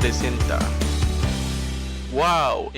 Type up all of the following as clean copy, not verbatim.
presenta WowMX.tv.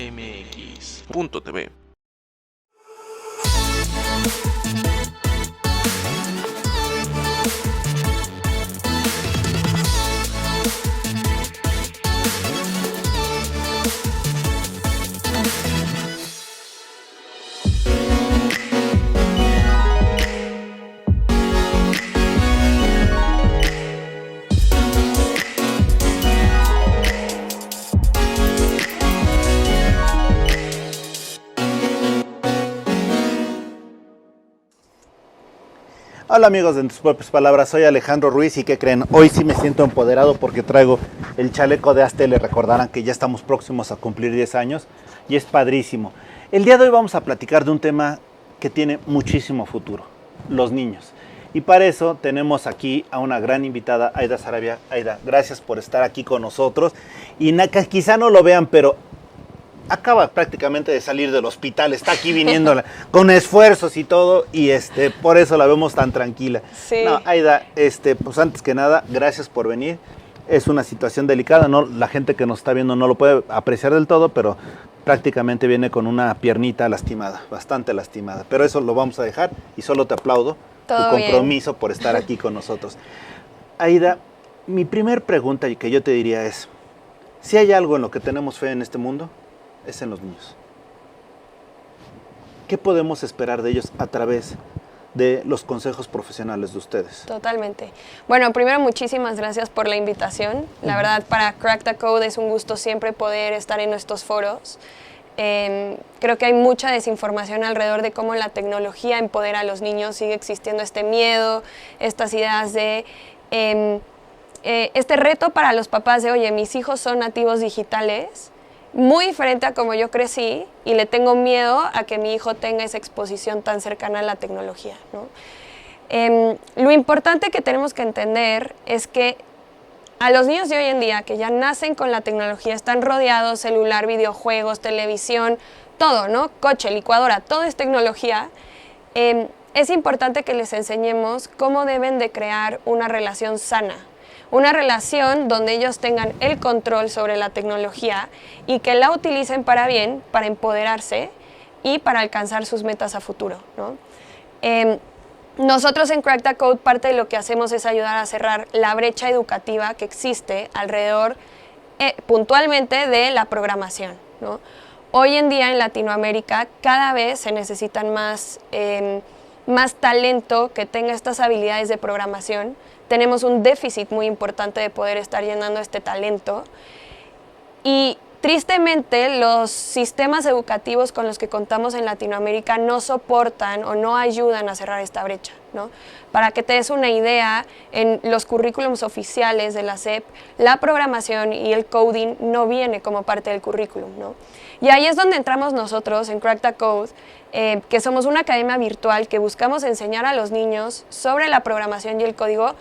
Hola amigos de En Tus Propias Palabras, soy Alejandro Ruiz y ¿qué creen? Hoy sí me siento empoderado porque traigo el chaleco de Aztel. Le recordarán que ya estamos próximos a cumplir 10 años y es padrísimo. El día de hoy vamos a platicar de un tema que tiene muchísimo futuro, los niños. Y para eso tenemos aquí a una gran invitada, Aida Sarabia. Aida, gracias por estar aquí con nosotros. Y quizá no lo vean, pero acaba prácticamente de salir del hospital, está aquí viniendo con esfuerzos y todo, y por eso la vemos tan tranquila. Sí. No, Aida, pues antes que nada, gracias por venir. Es una situación delicada, ¿no? La gente que nos está viendo no lo puede apreciar del todo, pero prácticamente viene con una piernita lastimada, bastante lastimada. Pero eso lo vamos a dejar y solo te aplaudo Todo tu bien. compromiso por estar aquí con nosotros. Aida, mi primer pregunta que yo te diría es, si hay algo en lo que tenemos fe en este mundo, es en los niños. ¿Qué podemos esperar de ellos a través de los consejos profesionales de ustedes? Totalmente. Bueno, primero muchísimas gracias por la invitación. La verdad, para Crack the Code es un gusto siempre poder estar en estos foros. Creo que hay mucha desinformación alrededor de cómo la tecnología empodera a los niños. Sigue existiendo este miedo, estas ideas de este reto para los papás de, oye, mis hijos son nativos digitales, muy diferente a como yo crecí, y le tengo miedo a que mi hijo tenga esa exposición tan cercana a la tecnología, ¿no? Lo importante que tenemos que entender es que a los niños de hoy en día, que ya nacen con la tecnología, están rodeados, celular, videojuegos, televisión, todo, ¿no? Coche, licuadora, todo es tecnología. Es importante que les enseñemos cómo deben de crear una relación sana. Una relación donde ellos tengan el control sobre la tecnología y que la utilicen para bien, para empoderarse y para alcanzar sus metas a futuro, ¿no? Nosotros en Crack the Code, parte de lo que hacemos es ayudar a cerrar la brecha educativa que existe alrededor, puntualmente, de la programación, ¿no? Hoy en día en Latinoamérica cada vez se necesitan más talento que tenga estas habilidades de programación. Tenemos un déficit muy importante de poder estar llenando este talento. Y tristemente los sistemas educativos con los que contamos en Latinoamérica no soportan o no ayudan a cerrar esta brecha, ¿no? Para que te des una idea, en los currículums oficiales de la SEP, la programación y el coding no viene como parte del currículum, ¿no? Y ahí es donde entramos nosotros en Crack the Code, que somos una academia virtual que buscamos enseñar a los niños sobre la programación y el código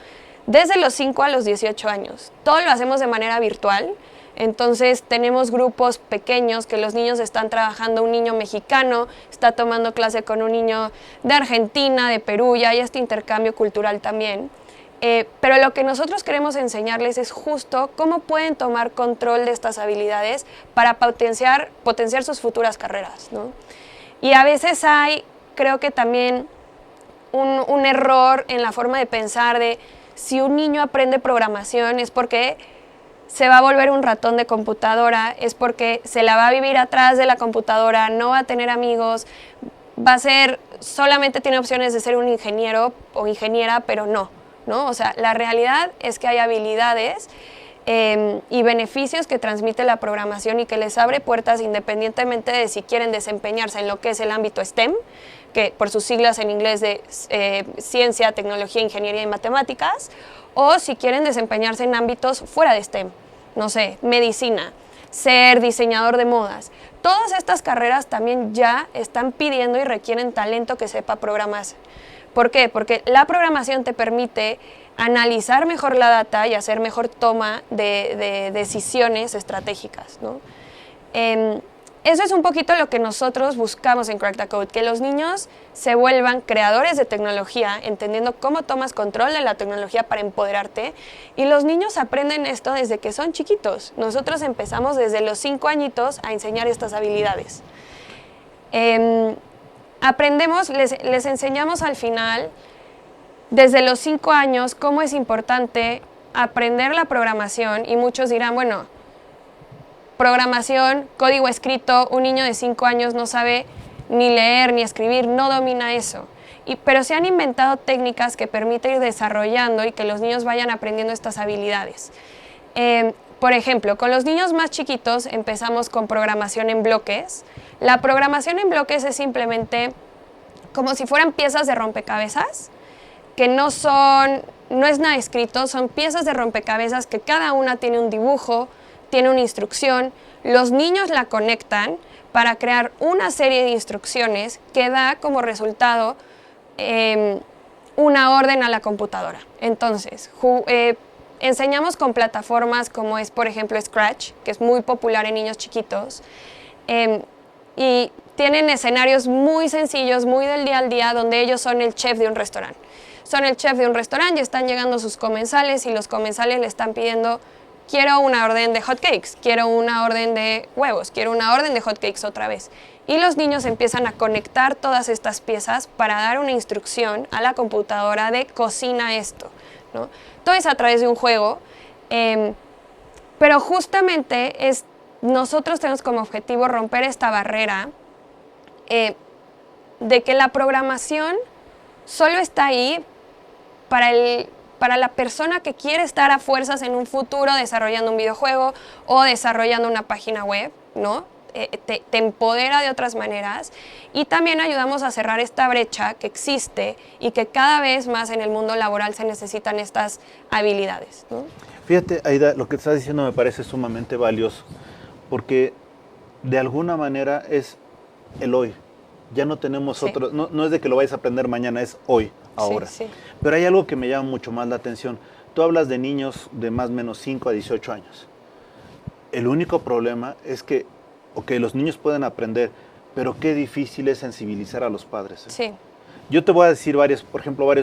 desde los 5 a los 18 años. Todo lo hacemos de manera virtual. Entonces tenemos grupos pequeños que los niños están trabajando. Un niño mexicano está tomando clase con un niño de Argentina, de Perú, y hay este intercambio cultural también. Pero lo que nosotros queremos enseñarles es justo cómo pueden tomar control de estas habilidades para potenciar sus futuras carreras, ¿no? Y a veces hay, creo que también, un error en la forma de pensar de si un niño aprende programación es porque se va a volver un ratón de computadora, es porque se la va a vivir atrás de la computadora, no va a tener amigos, solamente tiene opciones de ser un ingeniero o ingeniera, pero no, ¿no? O sea, la realidad es que hay habilidades y beneficios que transmite la programación y que les abre puertas independientemente de si quieren desempeñarse en lo que es el ámbito STEM, que por sus siglas en inglés de ciencia, tecnología, ingeniería y matemáticas, o si quieren desempeñarse en ámbitos fuera de STEM, no sé, medicina, ser diseñador de modas. Todas estas carreras también ya están pidiendo y requieren talento que sepa programarse. ¿Por qué? Porque la programación te permite analizar mejor la data y hacer mejor toma de decisiones estratégicas, ¿no? eso es un poquito lo que nosotros buscamos en Crack the Code, que los niños se vuelvan creadores de tecnología, entendiendo cómo tomas control de la tecnología para empoderarte. Y los niños aprenden esto desde que son chiquitos. Nosotros empezamos desde los 5 añitos a enseñar estas habilidades. Aprendemos, les enseñamos al final, desde los 5 años, cómo es importante aprender la programación. Y muchos dirán, bueno, programación, código escrito, un niño de 5 años no sabe ni leer ni escribir, no domina eso. Pero se han inventado técnicas que permiten ir desarrollando y que los niños vayan aprendiendo estas habilidades. Por ejemplo, con los niños más chiquitos empezamos con programación en bloques. La programación en bloques es simplemente como si fueran piezas de rompecabezas, que no es nada escrito, son piezas de rompecabezas que cada una tiene un dibujo, tiene una instrucción, los niños la conectan para crear una serie de instrucciones que da como resultado una orden a la computadora. Entonces, enseñamos con plataformas como es, por ejemplo, Scratch, que es muy popular en niños chiquitos, y tienen escenarios muy sencillos, muy del día al día, donde ellos son el chef de un restaurante. Son el chef de un restaurante y están llegando sus comensales y los comensales le están pidiendo: quiero una orden de hotcakes, quiero una orden de huevos, quiero una orden de hotcakes otra vez. Y los niños empiezan a conectar todas estas piezas para dar una instrucción a la computadora de cocina esto, ¿no? Todo es a través de un juego, pero justamente nosotros tenemos como objetivo romper esta barrera de que la programación solo está ahí para la persona que quiere estar a fuerzas en un futuro desarrollando un videojuego o desarrollando una página web, ¿no? Te empodera de otras maneras y también ayudamos a cerrar esta brecha que existe y que cada vez más en el mundo laboral se necesitan estas habilidades, ¿no? Fíjate, Aida, lo que estás diciendo me parece sumamente valioso, porque de alguna manera es el hoy. Ya no tenemos otro, no es de que lo vayas a aprender mañana, es hoy, ahora. Sí. Pero hay algo que me llama mucho más la atención. Tú hablas de niños de más o menos 5 a 18 años. El único problema es que, los niños pueden aprender, pero qué difícil es sensibilizar a los padres, ¿eh? Sí. Yo te voy a decir varios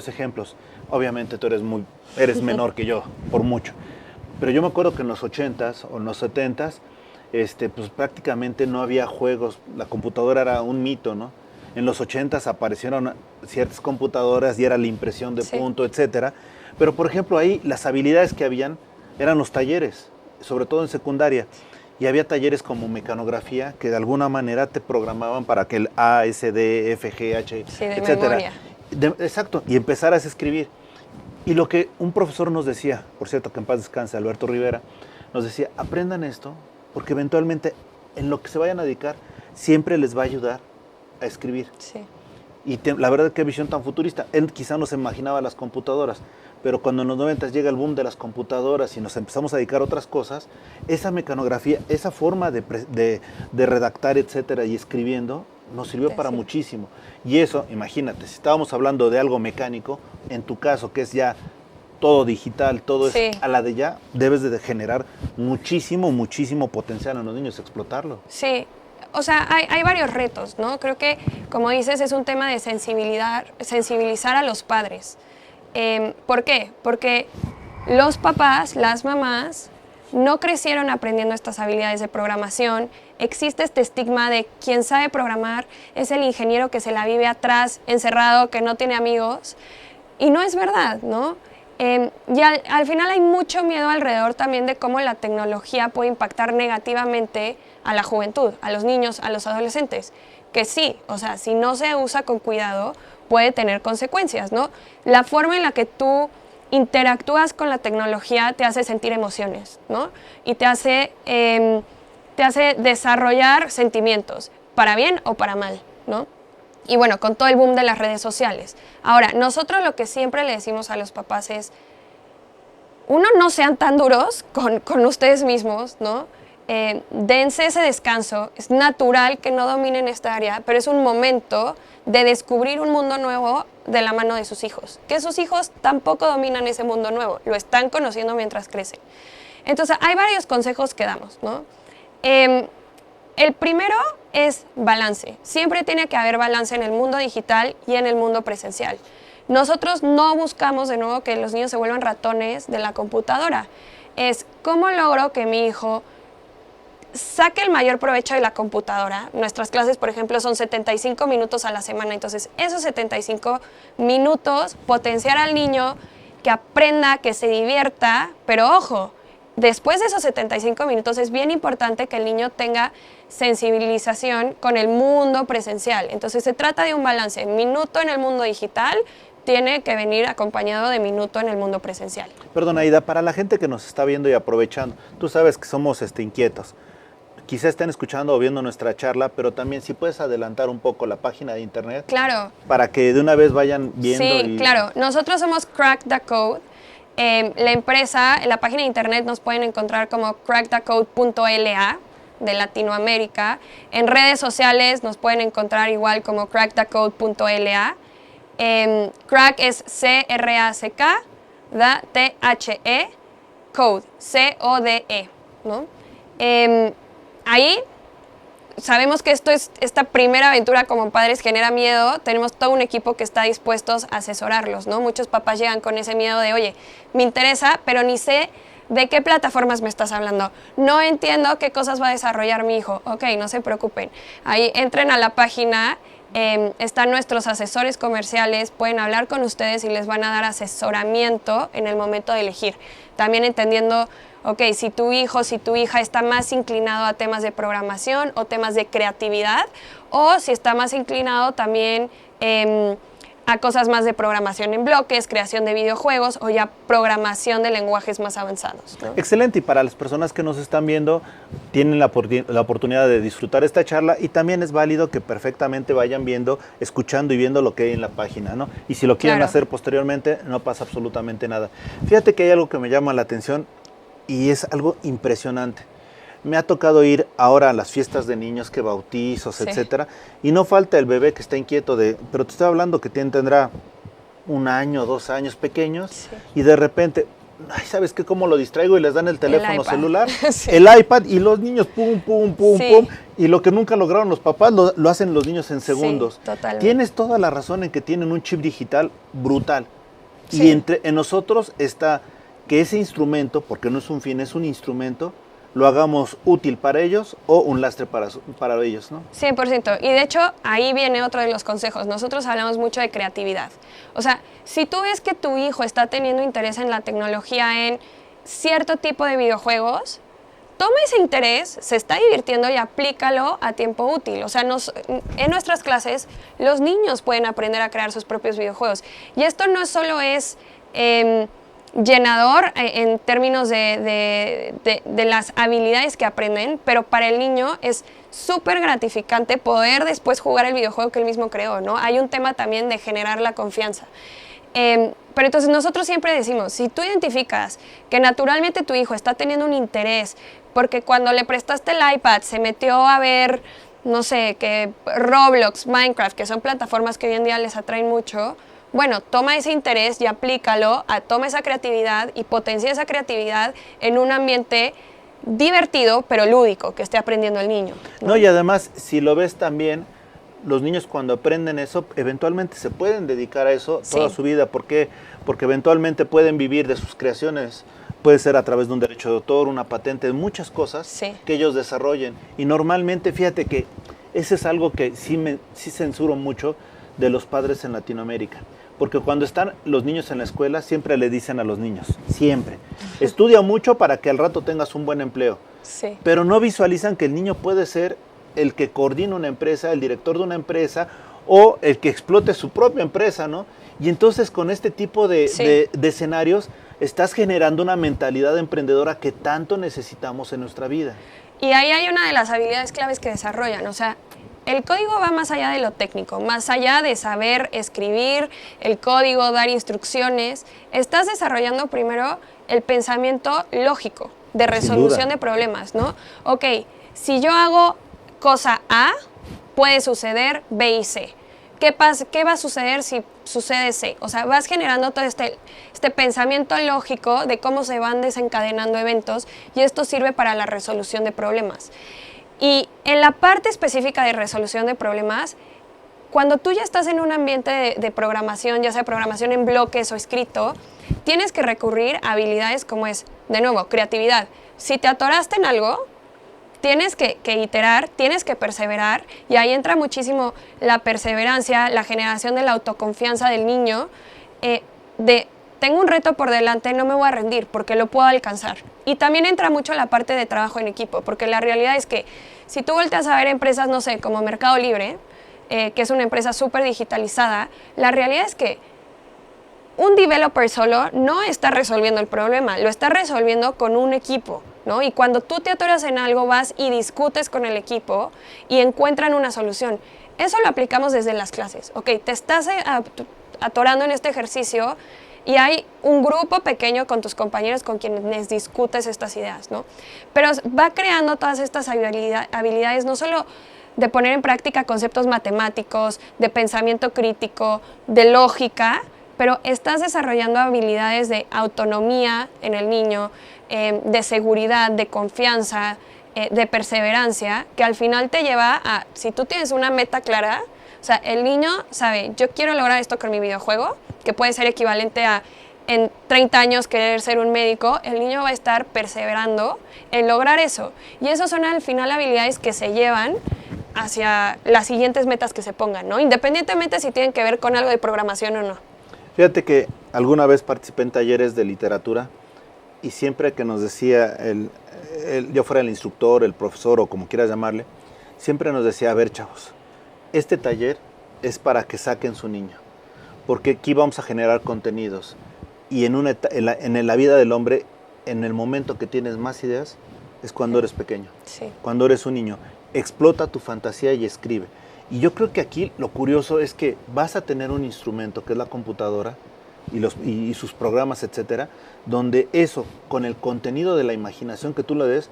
ejemplos. Obviamente tú eres menor que yo, por mucho. Pero yo me acuerdo que en los 80s o en los 70s, pues prácticamente no había juegos. La computadora era un mito, ¿no? En los 80s aparecieron ciertas computadoras y era la impresión de punto, etcétera. Pero, por ejemplo, ahí las habilidades que habían eran los talleres, sobre todo en secundaria. Y había talleres como mecanografía que de alguna manera te programaban para que el A, S, D, F, G, H, etcétera. Exacto, y empezaras a escribir. Y lo que un profesor nos decía, por cierto, que en paz descanse, Alberto Rivera, nos decía: aprendan esto, porque eventualmente en lo que se vayan a dedicar siempre les va a ayudar a escribir. Sí. Y la verdad, qué visión tan futurista. Él quizá no se imaginaba las computadoras, pero cuando en los 90 llega el boom de las computadoras y nos empezamos a dedicar a otras cosas, esa mecanografía, esa forma de redactar, etcétera, y escribiendo, nos sirvió para muchísimo. Y eso, imagínate, si estábamos hablando de algo mecánico, en tu caso, que es ya todo digital, todo es a la de ya, debes de generar muchísimo potencial en los niños, explotarlo. Sí. O sea, hay varios retos, ¿no? Creo que, como dices, es un tema de sensibilizar a los padres. ¿Por qué? Porque los papás, las mamás, no crecieron aprendiendo estas habilidades de programación. Existe este estigma de quien sabe programar es el ingeniero que se la vive atrás, encerrado, que no tiene amigos. Y no es verdad, ¿no? Y al final hay mucho miedo alrededor también de cómo la tecnología puede impactar negativamente a la juventud, a los niños, a los adolescentes. Que sí, o sea, si no se usa con cuidado, puede tener consecuencias, ¿no? La forma en la que tú interactúas con la tecnología te hace sentir emociones, ¿no? Y te hace desarrollar sentimientos, para bien o para mal, ¿no? Y bueno, con todo el boom de las redes sociales. Ahora, nosotros lo que siempre le decimos a los papás es, uno, no sean tan duros con ustedes mismos, ¿no? Dense ese descanso. Es natural que no dominen esta área, pero es un momento de descubrir un mundo nuevo de la mano de sus hijos. Que sus hijos tampoco dominan ese mundo nuevo, lo están conociendo mientras crecen. Entonces, hay varios consejos que damos, ¿no? El primero es balance. Siempre tiene que haber balance en el mundo digital y en el mundo presencial. Nosotros no buscamos de nuevo que los niños se vuelvan ratones de la computadora. Es cómo logro que mi hijo saque el mayor provecho de la computadora. Nuestras clases, por ejemplo, son 75 minutos a la semana. Entonces, esos 75 minutos, potenciar al niño que aprenda, que se divierta, pero ojo, después de esos 75 minutos es bien importante que el niño tenga sensibilización con el mundo presencial. Entonces se trata de un balance. Minuto en el mundo digital tiene que venir acompañado de minuto en el mundo presencial. Perdón, Aida, para la gente que nos está viendo y aprovechando, tú sabes que somos inquietos. Quizá estén escuchando o viendo nuestra charla, pero también si puedes adelantar un poco la página de internet. Claro. Para que de una vez vayan viendo. Sí, claro. Nosotros somos Crack the Code. La empresa, en la página de internet nos pueden encontrar como crackthecode.la de Latinoamérica. En redes sociales nos pueden encontrar igual como crackthecode.la. Crack es C-R-A-C-K, T-H-E, Code, C-O-D-E, ¿no? Ahí sabemos que esta primera aventura como padres genera miedo. Tenemos todo un equipo que está dispuesto a asesorarlos, ¿no? Muchos papás llegan con ese miedo de, oye, me interesa, pero ni sé de qué plataformas me estás hablando. No entiendo qué cosas va a desarrollar mi hijo. Ok, no se preocupen. Ahí entren a la página, están nuestros asesores comerciales, pueden hablar con ustedes y les van a dar asesoramiento en el momento de elegir. También entendiendo, ok, si tu hijo, si tu hija está más inclinado a temas de programación o temas de creatividad, o si está más inclinado también a cosas más de programación en bloques, creación de videojuegos o ya programación de lenguajes más avanzados, ¿no? Excelente, y para las personas que nos están viendo, tienen la oportunidad de disfrutar esta charla, y también es válido que perfectamente vayan viendo, escuchando y viendo lo que hay en la página, ¿no? Y si lo quieren Claro. hacer posteriormente, no pasa absolutamente nada. Fíjate que hay algo que me llama la atención y es algo impresionante. Me ha tocado ir ahora a las fiestas de niños, que bautizos, Sí. etcétera, y no falta el bebé que está inquieto pero te estoy hablando que tendrá 1 año, 2 años pequeños, Sí. y de repente, ay, ¿sabes qué? ¿Cómo lo distraigo? Y les dan el teléfono iPad. celular, Sí. el iPad, y los niños pum, pum, pum, Sí. pum, y lo que nunca lograron los papás lo hacen los niños en segundos. Sí, totalmente. Tienes toda la razón en que tienen un chip digital brutal. Sí. Y en nosotros está que ese instrumento, porque no es un fin, es un instrumento, lo hagamos útil para ellos o un lastre para ellos, ¿no? 100%. Y de hecho, ahí viene otro de los consejos. Nosotros hablamos mucho de creatividad. O sea, si tú ves que tu hijo está teniendo interés en la tecnología, en cierto tipo de videojuegos, toma ese interés, se está divirtiendo y aplícalo a tiempo útil. O sea, en nuestras clases, los niños pueden aprender a crear sus propios videojuegos. Y esto no solo es llenador en términos de las habilidades que aprenden, pero para el niño es súper gratificante poder después jugar el videojuego que él mismo creó, ¿no? Hay un tema también de generar la confianza. Pero entonces nosotros siempre decimos, si tú identificas que naturalmente tu hijo está teniendo un interés, porque cuando le prestaste el iPad se metió a ver, no sé, que Roblox, Minecraft, que son plataformas que hoy en día les atraen mucho, bueno, toma ese interés y aplícalo, toma esa creatividad y potencia esa creatividad en un ambiente divertido, pero lúdico, que esté aprendiendo el niño, ¿no? No, y además, si lo ves también, los niños cuando aprenden eso, eventualmente se pueden dedicar a eso toda Sí. su vida. ¿Por qué? Porque eventualmente pueden vivir de sus creaciones. Puede ser a través de un derecho de autor, una patente, muchas cosas Sí. que ellos desarrollen. Y normalmente, fíjate que ese es algo que sí censuro mucho de los padres en Latinoamérica. Porque cuando están los niños en la escuela, siempre le dicen a los niños, siempre, estudia mucho para que al rato tengas un buen empleo. Sí. Pero no visualizan que el niño puede ser el que coordina una empresa, el director de una empresa, o el que explote su propia empresa, ¿no? Y entonces con este tipo de escenarios estás generando una mentalidad emprendedora que tanto necesitamos en nuestra vida. Y ahí hay una de las habilidades claves que desarrollan, o sea, el código va más allá de lo técnico, más allá de saber escribir el código, dar instrucciones. Estás desarrollando primero el pensamiento lógico de resolución de problemas, ¿no? Ok, si yo hago cosa A, puede suceder B y C. ¿Qué va a suceder si sucede C? O sea, vas generando todo este pensamiento lógico de cómo se van desencadenando eventos y esto sirve para la resolución de problemas. Y en la parte específica de resolución de problemas, cuando tú ya estás en un ambiente de programación, ya sea programación en bloques o escrito, tienes que recurrir a habilidades como es, de nuevo, creatividad. Si te atoraste en algo, tienes que iterar, tienes que perseverar, y ahí entra muchísimo la perseverancia, la generación de la autoconfianza del niño, tengo un reto por delante, no me voy a rendir porque lo puedo alcanzar. Y también entra mucho la parte de trabajo en equipo, porque la realidad es que si tú volteas a ver empresas, no sé, como Mercado Libre, que es una empresa súper digitalizada, la realidad es que un developer solo no está resolviendo el problema, lo está resolviendo con un equipo, ¿no? Y cuando tú te atoras en algo, vas y discutes con el equipo y encuentran una solución. Eso lo aplicamos desde las clases. Ok, te estás atorando en este ejercicio y hay un grupo pequeño con tus compañeros con quienes discutes estas ideas, ¿no? Pero va creando todas estas habilidades, no solo de poner en práctica conceptos matemáticos, de pensamiento crítico, de lógica, pero estás desarrollando habilidades de autonomía en el niño, de seguridad, de confianza, de perseverancia, que al final te lleva a, si tú tienes una meta clara, o sea, el niño sabe, yo quiero lograr esto con mi videojuego, que puede ser equivalente a en 30 años querer ser un médico, el niño va a estar perseverando en lograr eso. Y eso son al final habilidades que se llevan hacia las siguientes metas que se pongan, ¿no? Independientemente si tienen que ver con algo de programación o no. Fíjate que alguna vez participé en talleres de literatura y siempre que nos decía, yo fuera el instructor, el profesor o como quieras llamarle, siempre nos decía, a ver chavos, este taller es para que saquen su niño, porque aquí vamos a generar contenidos y en la vida del hombre, en el momento que tienes más ideas, es cuando eres pequeño, cuando eres un niño. Explota tu fantasía y escribe. Y yo creo que aquí lo curioso es que vas a tener un instrumento que es la computadora y sus programas, etcétera, donde eso, con el contenido de la imaginación que tú le des,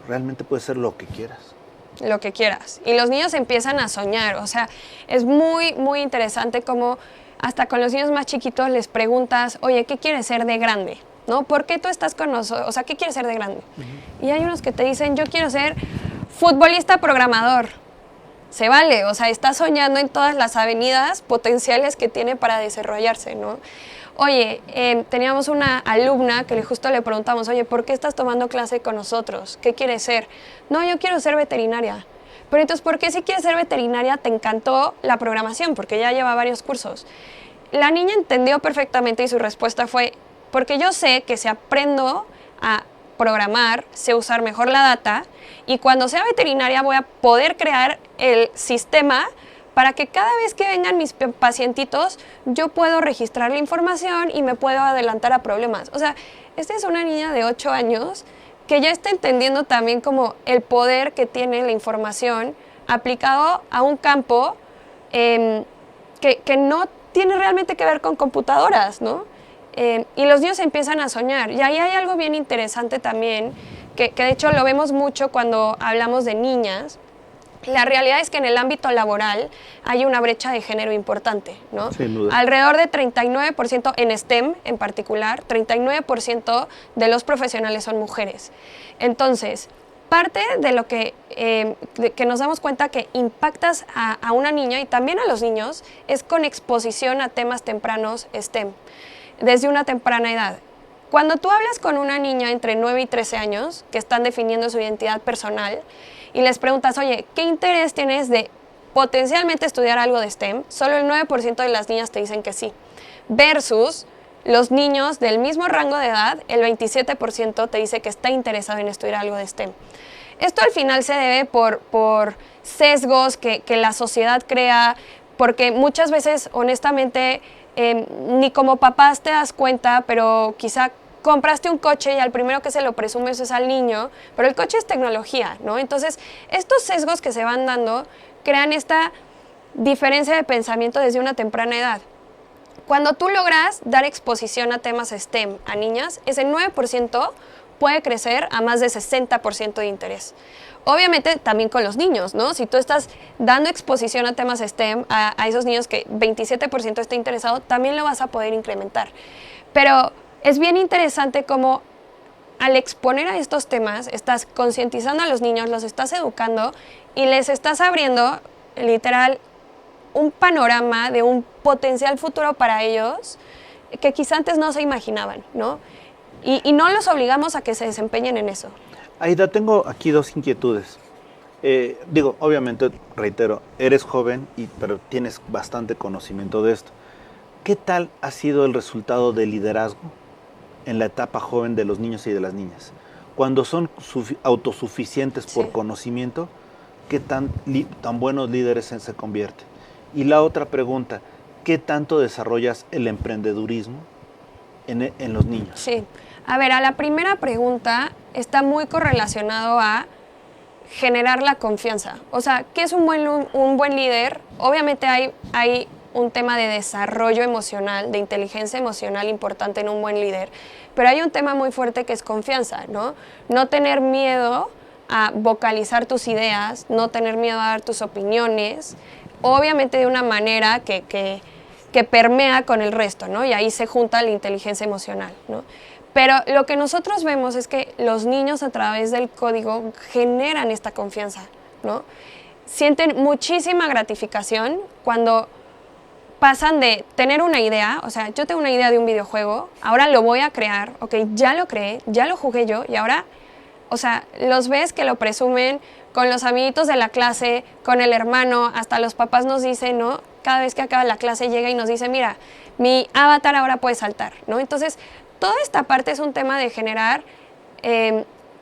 realmente puede ser lo que quieras. Lo que quieras. Y los niños empiezan a soñar. O sea, es muy, muy interesante como hasta con los niños más chiquitos les preguntas, oye, ¿qué quieres ser de grande? ¿No? ¿Por qué tú estás con nosotros? O sea, ¿qué quieres ser de grande? Y hay unos que te dicen, yo quiero ser futbolista programador. Se vale, o sea, está soñando en todas las avenidas potenciales que tiene para desarrollarse, ¿no? Oye, teníamos una alumna que justo le preguntamos, oye, ¿por qué estás tomando clase con nosotros? ¿Qué quieres ser? No, yo quiero ser veterinaria. Pero entonces, ¿por qué si quieres ser veterinaria te encantó la programación? Porque ya lleva varios cursos. La niña entendió perfectamente y su respuesta fue, porque yo sé que si aprendo a programar, sé usar mejor la data y cuando sea veterinaria voy a poder crear el sistema para que cada vez que vengan mis pacientitos yo puedo registrar la información y me puedo adelantar a problemas. O sea, esta es una niña de 8 años que ya está entendiendo también como el poder que tiene la información aplicado a un campo que no tiene realmente que ver con computadoras, ¿no? Y los niños empiezan a soñar. Y ahí hay algo bien interesante también, que de hecho lo vemos mucho cuando hablamos de niñas. La realidad es que en el ámbito laboral hay una brecha de género importante, ¿no? Sin duda. Alrededor de 39% en STEM en particular, 39% de los profesionales son mujeres. Entonces, parte de lo que nos damos cuenta que impactas a una niña y también a los niños es con exposición a temas tempranos STEM, desde una temprana edad. Cuando tú hablas con una niña entre 9 y 13 años, que están definiendo su identidad personal, y les preguntas, oye, ¿qué interés tienes de potencialmente estudiar algo de STEM? Solo el 9% de las niñas te dicen que sí. Versus los niños del mismo rango de edad, el 27% te dice que está interesado en estudiar algo de STEM. Esto al final se debe por sesgos que la sociedad crea, porque muchas veces, honestamente, ni como papás te das cuenta, pero quizá compraste un coche y al primero que se lo presumes es al niño, pero el coche es tecnología, ¿no? Entonces, estos sesgos que se van dando crean esta diferencia de pensamiento desde una temprana edad. Cuando tú logras dar exposición a temas STEM a niñas, ese 9% puede crecer a más de 60% de interés. Obviamente también con los niños, ¿no? Si tú estás dando exposición a temas STEM a esos niños que 27% está interesado, también lo vas a poder incrementar. Pero es bien interesante cómo al exponer a estos temas, estás concientizando a los niños, los estás educando y les estás abriendo, literal, un panorama de un potencial futuro para ellos que quizá antes no se imaginaban, ¿no? Y no los obligamos a que se desempeñen en eso. Aida, tengo aquí dos inquietudes. Obviamente, reitero, eres joven, pero tienes bastante conocimiento de esto. ¿Qué tal ha sido el resultado del liderazgo en la etapa joven de los niños y de las niñas? Cuando son autosuficientes por conocimiento, ¿qué tan buenos líderes se convierten? Y la otra pregunta, ¿qué tanto desarrollas el emprendedurismo en los niños? Sí. A ver, a la primera pregunta está muy correlacionado a generar la confianza. O sea, ¿qué es un buen líder? Obviamente hay un tema de desarrollo emocional, de inteligencia emocional importante en un buen líder, pero hay un tema muy fuerte que es confianza, ¿no? No tener miedo a vocalizar tus ideas, no tener miedo a dar tus opiniones, obviamente de una manera que permea con el resto, ¿no? Y ahí se junta la inteligencia emocional, ¿no? Pero lo que nosotros vemos es que los niños a través del código generan esta confianza, ¿no? Sienten muchísima gratificación cuando pasan de tener una idea, o sea, yo tengo una idea de un videojuego, ahora lo voy a crear, ok, ya lo creé, ya lo jugué yo y ahora, o sea, los ves que lo presumen con los amiguitos de la clase, con el hermano, hasta los papás nos dicen, ¿no? Cada vez que acaba la clase llega y nos dice, mira, mi avatar ahora puede saltar, ¿no? Entonces, toda esta parte es un tema de generar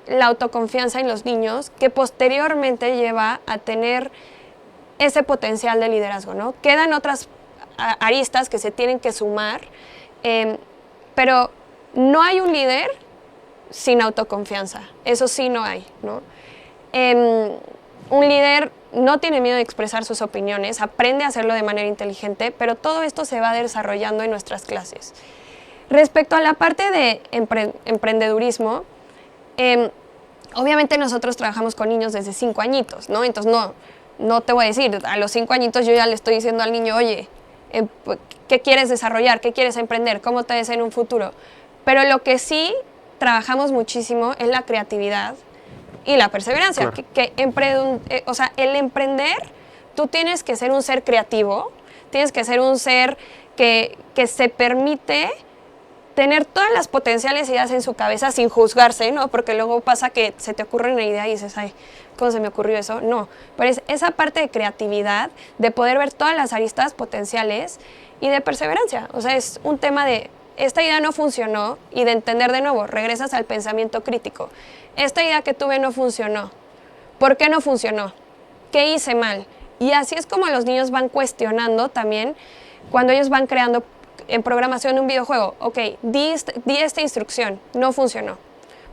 la autoconfianza en los niños que posteriormente lleva a tener ese potencial de liderazgo, ¿no? Quedan otras aristas que se tienen que sumar, pero no hay un líder sin autoconfianza, eso sí no hay, ¿no? Un líder no tiene miedo de expresar sus opiniones, aprende a hacerlo de manera inteligente, pero todo esto se va desarrollando en nuestras clases. Respecto a la parte de emprendedurismo, obviamente nosotros trabajamos con niños desde 5 añitos, ¿no? Entonces no te voy a decir, a los 5 añitos yo ya le estoy diciendo al niño, oye, ¿qué quieres desarrollar? ¿Qué quieres emprender? ¿Cómo te ves en un futuro? Pero lo que sí trabajamos muchísimo es la creatividad y la perseverancia. Claro. O sea, el emprender, tú tienes que ser un ser creativo, tienes que ser un ser que se permite tener todas las potenciales ideas en su cabeza sin juzgarse, ¿no? Porque luego pasa que se te ocurre una idea y dices, ay, ¿cómo se me ocurrió eso? No, pero es esa parte de creatividad, de poder ver todas las aristas potenciales y de perseverancia. O sea, es un tema de, esta idea no funcionó y de entender de nuevo, regresas al pensamiento crítico. Esta idea que tuve no funcionó. ¿Por qué no funcionó? ¿Qué hice mal? Y así es como los niños van cuestionando también cuando ellos van creando en programación de un videojuego. Ok, di esta instrucción, no funcionó.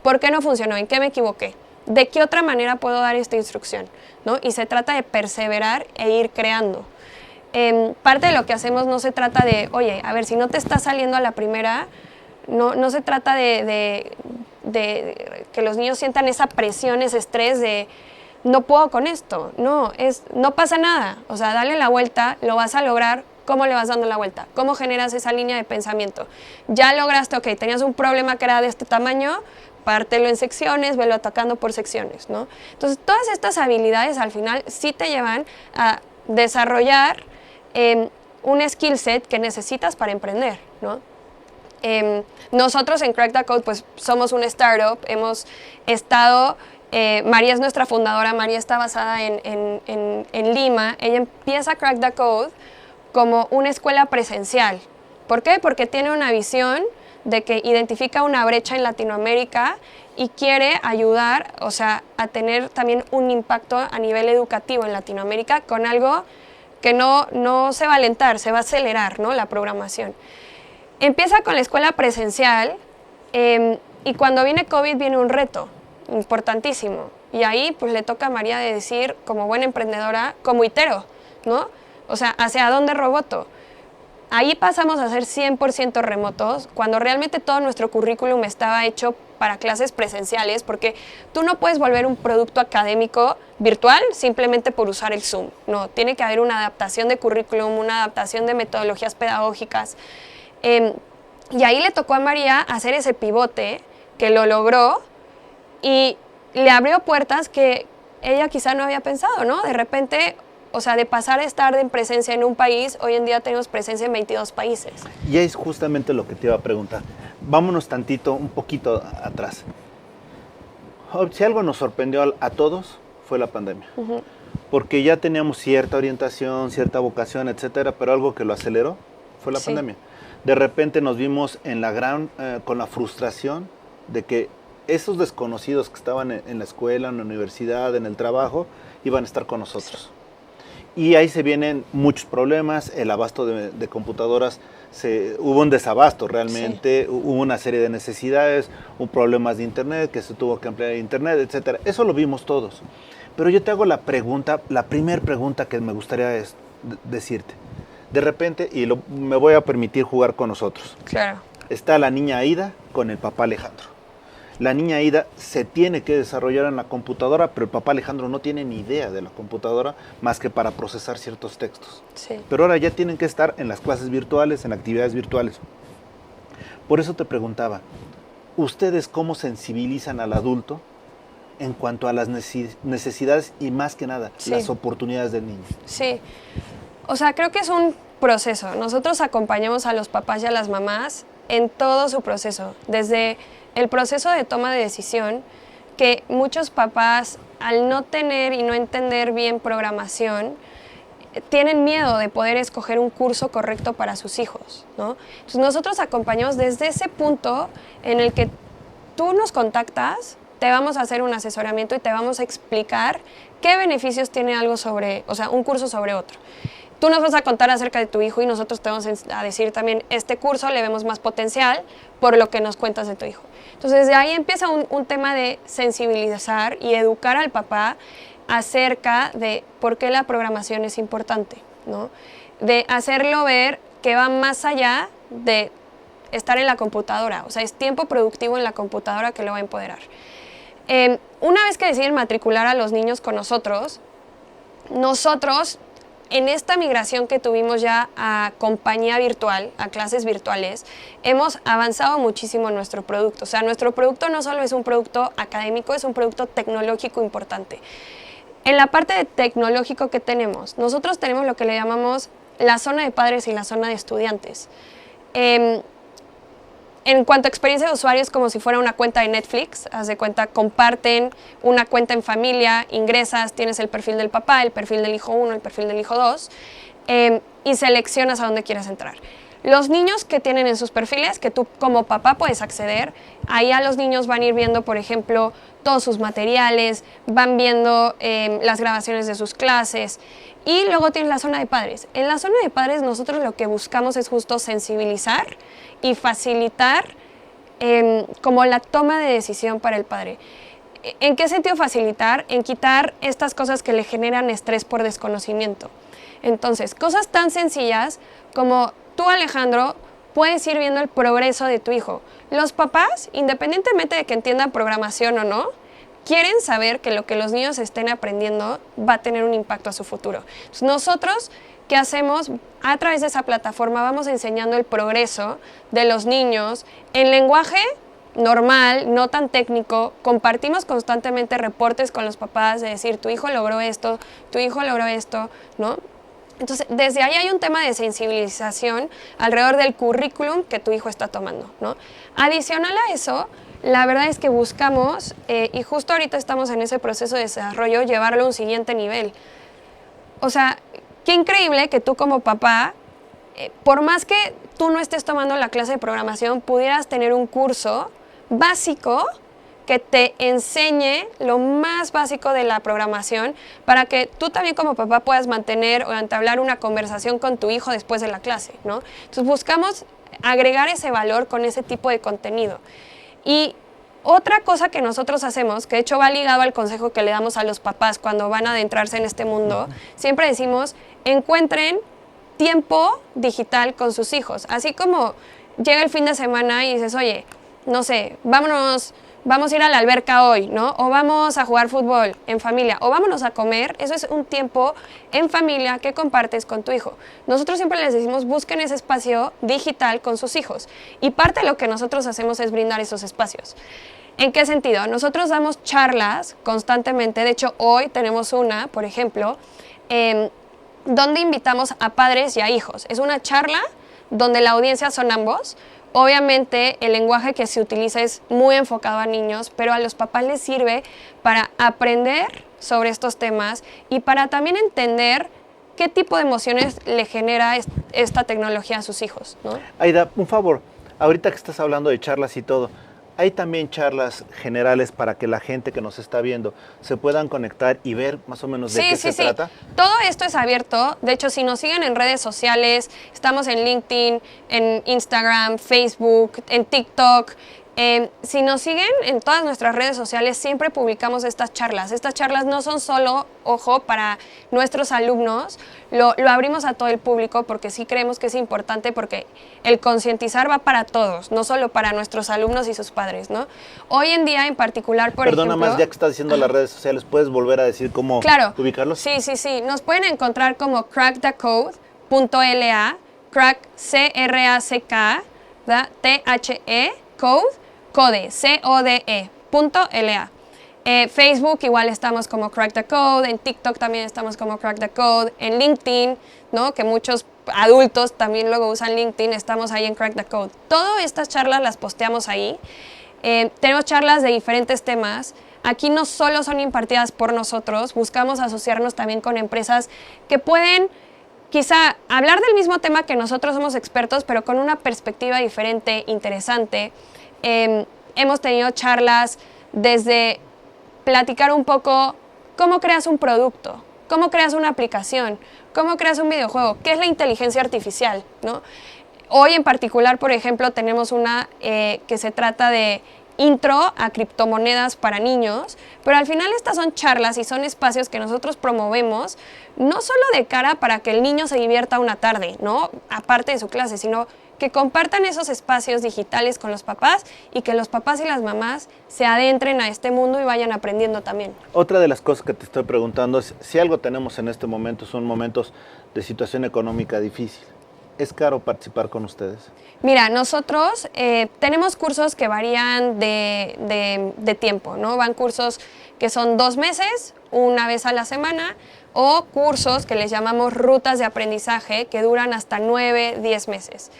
¿Por qué no funcionó? ¿En qué me equivoqué? ¿De qué otra manera puedo dar esta instrucción? ¿No? Y se trata de perseverar e ir creando. Parte de lo que hacemos no se trata de, oye, a ver, si no te está saliendo a la primera, no se trata de que los niños sientan esa presión, ese estrés de no puedo con esto. No pasa nada. O sea, dale la vuelta, lo vas a lograr. ¿Cómo le vas dando la vuelta? ¿Cómo generas esa línea de pensamiento? Ya lograste, ok, tenías un problema que era de este tamaño, pártelo en secciones, velo atacando por secciones, ¿no? Entonces, todas estas habilidades al final sí te llevan a desarrollar un skill set que necesitas para emprender, ¿no? Nosotros en Crack the Code, pues, somos una startup, hemos estado... María es nuestra fundadora, María está basada en Lima, ella empieza Crack the Code como una escuela presencial. ¿Por qué? Porque tiene una visión de que identifica una brecha en Latinoamérica y quiere ayudar, o sea, a tener también un impacto a nivel educativo en Latinoamérica con algo que no se va a alentar, se va a acelerar, ¿no? La programación. Empieza con la escuela presencial y cuando viene COVID viene un reto importantísimo. Y ahí pues le toca a María de decir, como buena emprendedora, como itero, ¿no? O sea, ¿hacia dónde roboto? Ahí pasamos a ser 100% remotos, cuando realmente todo nuestro currículum estaba hecho para clases presenciales, porque tú no puedes volver un producto académico virtual simplemente por usar el Zoom. No, tiene que haber una adaptación de currículum, una adaptación de metodologías pedagógicas. Y ahí le tocó a María hacer ese pivote que lo logró y le abrió puertas que ella quizá no había pensado, ¿no? De repente, o sea, de pasar a estar en presencia en un país, hoy en día tenemos presencia en 22 países. Y es justamente lo que te iba a preguntar. Vámonos tantito, un poquito atrás. Si algo nos sorprendió a todos, fue la pandemia. Porque ya teníamos cierta orientación, cierta vocación, etcétera, pero algo que lo aceleró fue la pandemia. De repente nos vimos en con la frustración de que esos desconocidos que estaban en la escuela, en la universidad, en el trabajo, iban a estar con nosotros. Y ahí se vienen muchos problemas, el abasto de computadoras, hubo un desabasto realmente, hubo una serie de necesidades, hubo problemas de internet, que se tuvo que ampliar internet, etcétera. Eso lo vimos todos. Pero yo te hago la primera pregunta que me gustaría decirte. De repente, me voy a permitir jugar con nosotros. Claro. Está la niña Aida con el papá Alejandro. La niña Aida se tiene que desarrollar en la computadora, pero el papá Alejandro no tiene ni idea de la computadora más que para procesar ciertos textos. Sí. Pero ahora ya tienen que estar en las clases virtuales, en actividades virtuales. Por eso te preguntaba, ¿ustedes cómo sensibilizan al adulto en cuanto a las necesidades y más que nada, las oportunidades del niño? Sí, o sea, creo que es un proceso. Nosotros acompañamos a los papás y a las mamás en todo su proceso, desde el proceso de toma de decisión, que muchos papás, al no tener y no entender bien programación, tienen miedo de poder escoger un curso correcto para sus hijos, ¿no? Entonces nosotros acompañamos desde ese punto en el que tú nos contactas, te vamos a hacer un asesoramiento y te vamos a explicar qué beneficios tiene algo un curso sobre otro. Tú nos vas a contar acerca de tu hijo y nosotros te vamos a decir también, este curso le vemos más potencial por lo que nos cuentas de tu hijo. Entonces, de ahí empieza un tema de sensibilizar y educar al papá acerca de por qué la programación es importante, ¿no? De hacerlo ver que va más allá de estar en la computadora, o sea, es tiempo productivo en la computadora que lo va a empoderar. Una vez que deciden matricular a los niños con nosotros, en esta migración que tuvimos ya a compañía virtual, a clases virtuales, hemos avanzado muchísimo en nuestro producto. O sea, nuestro producto no solo es un producto académico, es un producto tecnológico importante. En la parte de tecnológico que tenemos, nosotros tenemos lo que le llamamos la zona de padres y la zona de estudiantes. En cuanto a experiencia de usuario, es como si fuera una cuenta de Netflix. Haz de cuenta, comparten una cuenta en familia, ingresas, tienes el perfil del papá, el perfil del hijo 1, el perfil del hijo 2, y seleccionas a dónde quieres entrar. Los niños que tienen en sus perfiles, que tú como papá puedes acceder, ahí a los niños van a ir viendo, por ejemplo, todos sus materiales, van viendo las grabaciones de sus clases, y luego tienes la zona de padres. En la zona de padres nosotros lo que buscamos es justo sensibilizar y facilitar como la toma de decisión para el padre. ¿En qué sentido facilitar? En quitar estas cosas que le generan estrés por desconocimiento. Entonces, cosas tan sencillas como tú, Alejandro, puedes ir viendo el progreso de tu hijo. Los papás, independientemente de que entiendan programación o no, quieren saber que lo que los niños estén aprendiendo va a tener un impacto a su futuro. Entonces, nosotros, ¿qué hacemos? A través de esa plataforma vamos enseñando el progreso de los niños en lenguaje normal, no tan técnico. Compartimos constantemente reportes con los papás de decir, tu hijo logró esto, ¿no? Entonces, desde ahí hay un tema de sensibilización alrededor del currículum que tu hijo está tomando, ¿no? Adicional a eso, la verdad es que buscamos, y justo ahorita estamos en ese proceso de desarrollo, llevarlo a un siguiente nivel. O sea, qué increíble que tú como papá, por más que tú no estés tomando la clase de programación, pudieras tener un curso básico que te enseñe lo más básico de la programación para que tú también como papá puedas mantener o entablar una conversación con tu hijo después de la clase, ¿no? Entonces buscamos agregar ese valor con ese tipo de contenido. Y otra cosa que nosotros hacemos, que de hecho va ligado al consejo que le damos a los papás cuando van a adentrarse en este mundo, siempre decimos, encuentren tiempo digital con sus hijos. Así como llega el fin de semana y dices, oye, no sé, vámonos vamos a ir a la alberca hoy, ¿no? O vamos a jugar fútbol en familia, o vámonos a comer. Eso es un tiempo en familia que compartes con tu hijo. Nosotros siempre les decimos, busquen ese espacio digital con sus hijos. Y parte de lo que nosotros hacemos es brindar esos espacios. ¿En qué sentido? Nosotros damos charlas constantemente. De hecho, hoy tenemos una, por ejemplo, donde invitamos a padres y a hijos. Es una charla donde la audiencia son ambos. Obviamente el lenguaje que se utiliza es muy enfocado a niños, pero a los papás les sirve para aprender sobre estos temas y para también entender qué tipo de emociones le genera esta tecnología a sus hijos, ¿no? Aida, un favor, ahorita que estás hablando de charlas y todo, hay también charlas generales para que la gente que nos está viendo se puedan conectar y ver más o menos de qué se trata. Todo esto es abierto. De hecho, si nos siguen en redes sociales, estamos en LinkedIn, en Instagram, Facebook, en TikTok. Si nos siguen en todas nuestras redes sociales, siempre publicamos estas charlas. Estas charlas no son solo, ojo, para nuestros alumnos, lo abrimos a todo el público porque sí creemos que es importante, porque el concientizar va para todos, no solo para nuestros alumnos y sus padres, ¿no? Hoy en día en particular, por ejemplo... Perdona más, ya que estás diciendo las redes sociales, ¿puedes volver a decir cómo ubicarlos? Sí. Nos pueden encontrar como crackthecode.la, crack, C-R-A-C-K, T-H-E, code, C-O-D-E.la. Facebook igual estamos como Crack the Code, en TikTok también estamos como Crack the Code, en LinkedIn, ¿no? Que muchos adultos también luego usan LinkedIn, estamos ahí en Crack the Code. Todas estas charlas las posteamos ahí. Tenemos charlas de diferentes temas. Aquí no solo son impartidas por nosotros, buscamos asociarnos también con empresas que pueden quizá hablar del mismo tema que nosotros somos expertos, pero con una perspectiva diferente, interesante. Hemos tenido charlas desde platicar un poco cómo creas un producto, cómo creas una aplicación, cómo creas un videojuego, qué es la inteligencia artificial, ¿no? Hoy en particular, por ejemplo, tenemos una que se trata de intro a criptomonedas para niños, pero al final estas son charlas y son espacios que nosotros promovemos, no solo de cara para que el niño se divierta una tarde, ¿no? Aparte de su clase, sino que compartan esos espacios digitales con los papás y que los papás y las mamás se adentren a este mundo y vayan aprendiendo también. Otra de las cosas que te estoy preguntando es, si algo tenemos en este momento son momentos de situación económica difícil. ¿Es caro participar con ustedes? Mira, nosotros tenemos cursos que varían de tiempo, ¿no? Van cursos que son 2 meses, una vez a la semana, o cursos que les llamamos rutas de aprendizaje que duran hasta 9, 10 meses.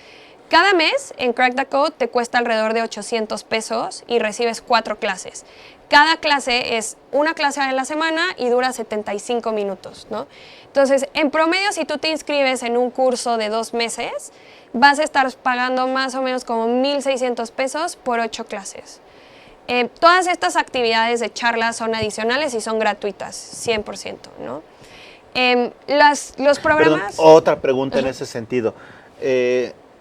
Cada mes en Crack the Code te cuesta alrededor de 800 pesos y recibes 4 clases. Cada clase es una clase a la semana y dura 75 minutos, ¿no? Entonces, en promedio, si tú te inscribes en un curso de 2 meses, vas a estar pagando más o menos como 1,600 pesos por 8 clases. Todas estas actividades de charlas son adicionales y son gratuitas, 100%, ¿no? Los programas... Perdón, otra pregunta en ese sentido.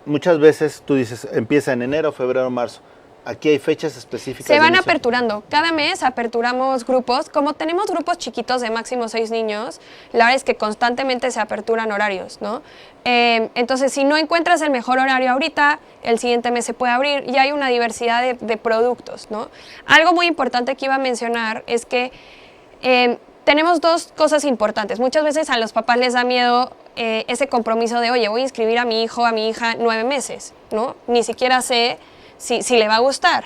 Muchas veces tú dices, empieza en enero, febrero, marzo. Aquí hay fechas específicas. Se van aperturando. Cada mes aperturamos grupos. Como tenemos grupos chiquitos de máximo 6 niños, la verdad es que constantemente se aperturan horarios, ¿no? Entonces, si no encuentras el mejor horario ahorita, el siguiente mes se puede abrir y hay una diversidad de productos, ¿no? Algo muy importante que iba a mencionar es que tenemos 2 cosas importantes. Muchas veces a los papás les da miedo ese compromiso de, oye, voy a inscribir a mi hijo, a mi hija 9 meses, ¿no? Ni siquiera sé si le va a gustar.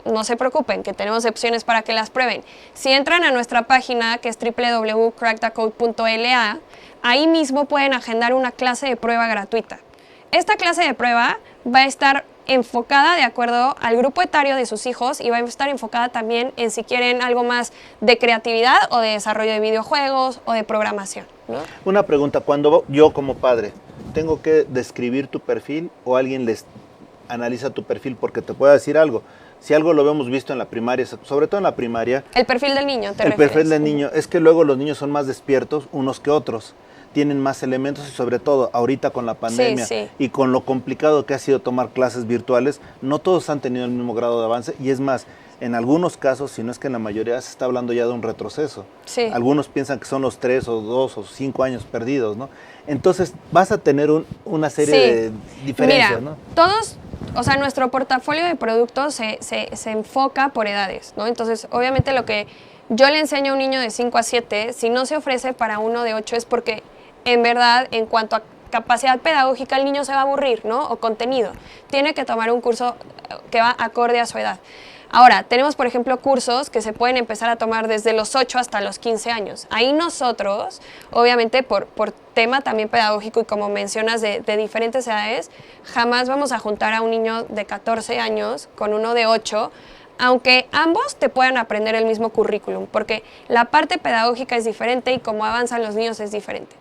No se preocupen, que tenemos opciones para que las prueben. Si entran a nuestra página, que es www.crackthecode.la, ahí mismo pueden agendar una clase de prueba gratuita. Esta clase de prueba va a estar enfocada de acuerdo al grupo etario de sus hijos y va a estar enfocada también en si quieren algo más de creatividad o de desarrollo de videojuegos o de programación, ¿no? Una pregunta, cuando yo como padre tengo que describir tu perfil o alguien les analiza tu perfil, porque te puedo decir algo, si algo lo hemos visto en la primaria, sobre todo en la primaria... El perfil del niño, ¿te refieres? El perfil del niño, es que luego los niños son más despiertos unos que otros, tienen más elementos y sobre todo ahorita con la pandemia y con lo complicado que ha sido tomar clases virtuales, no todos han tenido el mismo grado de avance y es más, en algunos casos, si no es que en la mayoría, se está hablando ya de un retroceso. Sí. Algunos piensan que son los 3 o 2 o 5 años perdidos, ¿no? Entonces vas a tener una serie de diferencias, Mira, ¿no? Todos, o sea, nuestro portafolio de productos se enfoca por edades, ¿no? Entonces, obviamente lo que yo le enseño a un niño de 5 a 7, si no se ofrece para uno de 8 es porque, en verdad, en cuanto a capacidad pedagógica, el niño se va a aburrir, ¿no? O contenido. Tiene que tomar un curso que va acorde a su edad. Ahora, tenemos, por ejemplo, cursos que se pueden empezar a tomar desde los 8 hasta los 15 años. Ahí nosotros, obviamente, por tema también pedagógico y como mencionas de diferentes edades, jamás vamos a juntar a un niño de 14 años con uno de 8, aunque ambos te puedan aprender el mismo currículum, porque la parte pedagógica es diferente y cómo avanzan los niños es diferente.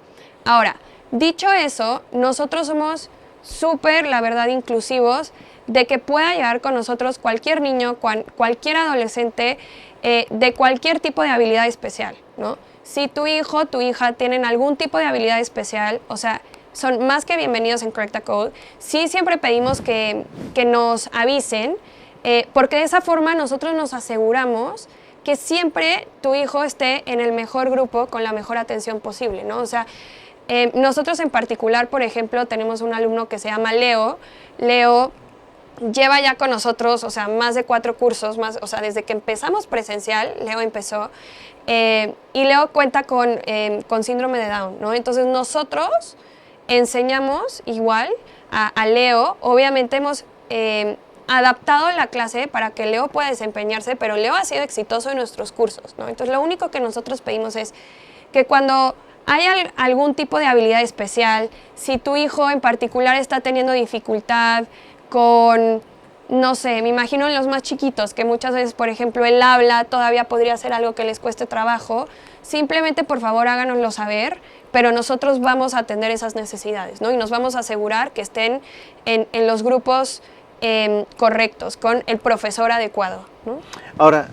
Ahora, dicho eso, nosotros somos súper, la verdad, inclusivos de que pueda llegar con nosotros cualquier niño, cualquier adolescente de cualquier tipo de habilidad especial, ¿no? Si tu hijo, tu hija tienen algún tipo de habilidad especial, o sea, son más que bienvenidos en Correcta Code. Sí, siempre pedimos que nos avisen, porque de esa forma nosotros nos aseguramos que siempre tu hijo esté en el mejor grupo con la mejor atención posible, ¿no? O sea, nosotros en particular, por ejemplo, tenemos un alumno que se llama Leo. Leo lleva ya con nosotros, o sea, más de 4 cursos, o sea, desde que empezamos presencial, Leo empezó, y Leo cuenta con síndrome de Down, ¿no? Entonces nosotros enseñamos igual a Leo, obviamente hemos adaptado la clase para que Leo pueda desempeñarse, pero Leo ha sido exitoso en nuestros cursos, ¿no? Entonces lo único que nosotros pedimos es que cuando hay algún tipo de habilidad especial, si tu hijo en particular está teniendo dificultad con, no sé, me imagino en los más chiquitos, que muchas veces, por ejemplo, el habla todavía podría ser algo que les cueste trabajo, simplemente, por favor, háganoslo saber, pero nosotros vamos a atender esas necesidades, ¿no? Y nos vamos a asegurar que estén en los grupos correctos, con el profesor adecuado, ¿no? Ahora,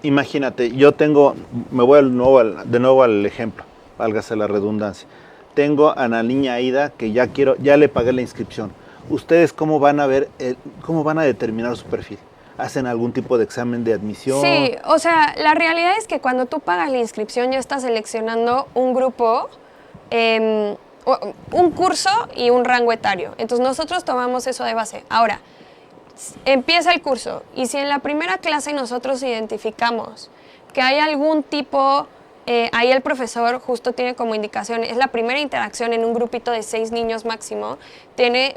imagínate, me voy de nuevo al ejemplo, válgase la redundancia. Tengo a la niña Aida que ya le pagué la inscripción. ¿Ustedes cómo van a cómo van a determinar su perfil? ¿Hacen algún tipo de examen de admisión? Sí, o sea, la realidad es que cuando tú pagas la inscripción ya estás seleccionando un grupo, un curso y un rango etario. Entonces nosotros tomamos eso de base. Ahora, empieza el curso y si en la primera clase nosotros identificamos que hay algún tipo, ahí el profesor justo tiene como indicación, es la primera interacción en un grupito de 6 niños máximo,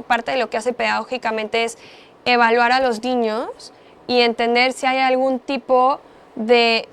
parte de lo que hace pedagógicamente es evaluar a los niños y entender si hay algún tipo de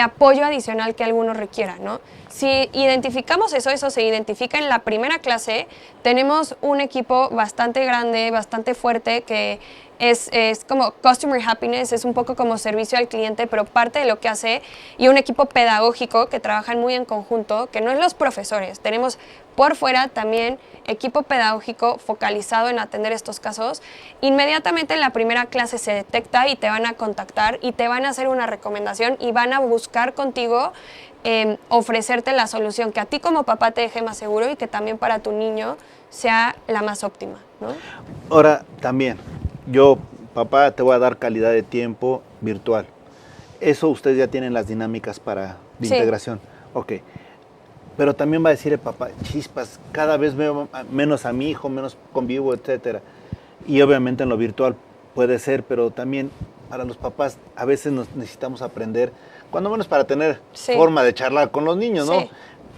apoyo adicional que alguno requiera, ¿no? Si identificamos eso se identifica en la primera clase, tenemos un equipo bastante grande, bastante fuerte, que es como Customer Happiness, es un poco como servicio al cliente, pero parte de lo que hace, y un equipo pedagógico que trabajan muy en conjunto, que no es los profesores, tenemos por fuera también equipo pedagógico focalizado en atender estos casos. Inmediatamente en la primera clase se detecta y te van a contactar y te van a hacer una recomendación y van a buscar contigo ofrecerte la solución que a ti como papá te deje más seguro y que también para tu niño sea la más óptima, ¿no? Ahora, también, yo, papá, te voy a dar calidad de tiempo virtual. Eso ustedes ya tienen las dinámicas de integración. Ok. Pero también va a decir el papá, chispas, cada vez veo menos a mi hijo, menos convivo, etcétera. Y obviamente en lo virtual puede ser, pero también para los papás a veces necesitamos aprender, cuando menos para tener forma de charlar con los niños, ¿no?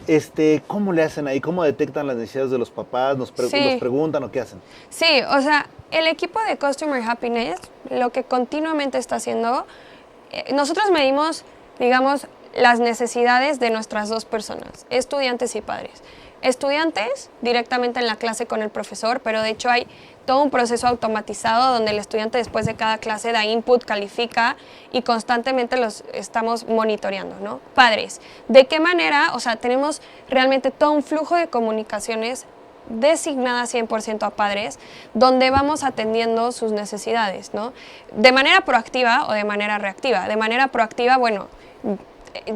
Sí. ¿Cómo le hacen ahí? ¿Cómo detectan las necesidades de los papás? ¿Nos preguntan o qué hacen? Sí, o sea, el equipo de Customer Happiness lo que continuamente está haciendo, nosotros medimos, digamos, las necesidades de nuestras 2 personas, estudiantes y padres. Estudiantes directamente en la clase con el profesor, pero de hecho hay todo un proceso automatizado donde el estudiante después de cada clase da input, califica y constantemente los estamos monitoreando, ¿no? Padres, ¿de qué manera? O sea, tenemos realmente todo un flujo de comunicaciones designadas 100% a padres, donde vamos atendiendo sus necesidades, ¿no? De manera proactiva o de manera reactiva. De manera proactiva, bueno,